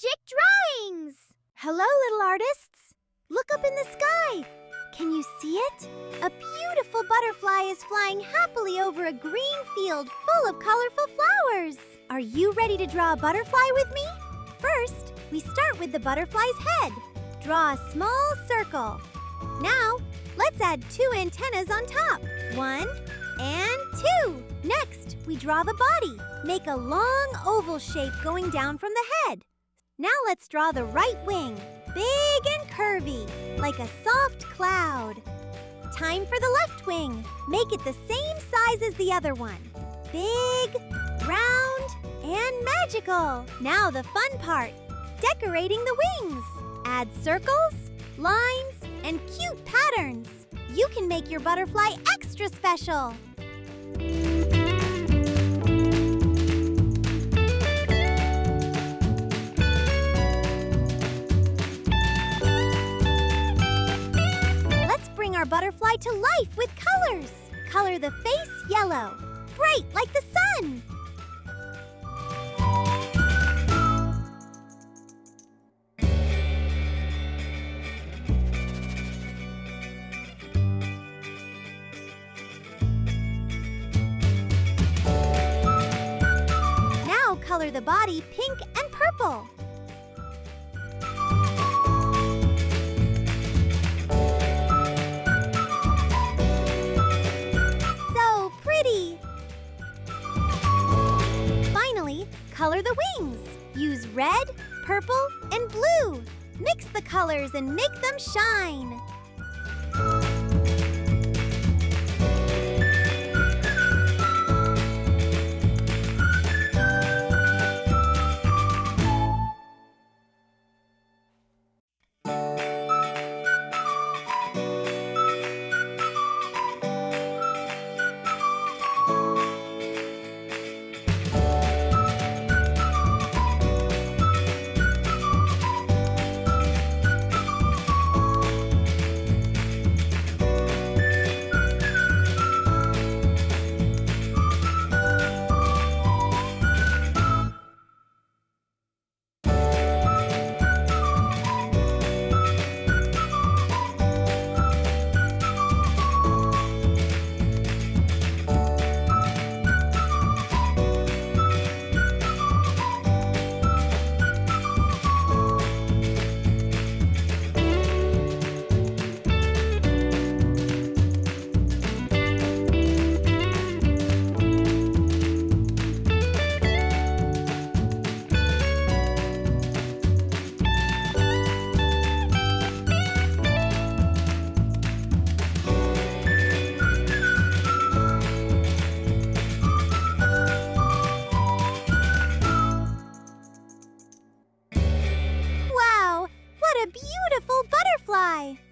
Magic drawings! Hello, little artists. Look up in the sky. Can you see it? A beautiful butterfly is flying happily over a green field full of colorful flowers. Are you ready to draw a butterfly with me? First, we start with the butterfly's head. Draw a small circle. Now, let's add 2 antennas on top. 1 and 2. Next, we draw the body. Make a long oval shape going down from the head. Now let's draw the right wing. Big and curvy, like a soft cloud. Time for the left wing. Make it the same size as the other one. Big, round, and magical. Now the fun part, decorating the wings. Add circles, lines, and cute patterns. You can make your butterfly extra special. Let's bring our butterfly to life with colors. Color the face yellow, bright like the sun. Color the body pink and purple. So pretty! Finally, color the wings. Use red, purple, and blue. Mix the colors and make them shine.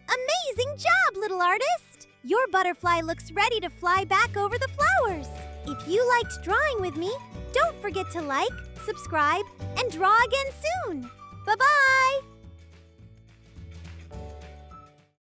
Amazing job, little artist! Your butterfly looks ready to fly back over the flowers. If you liked drawing with me, don't forget to like, subscribe, and draw again soon. Bye-bye!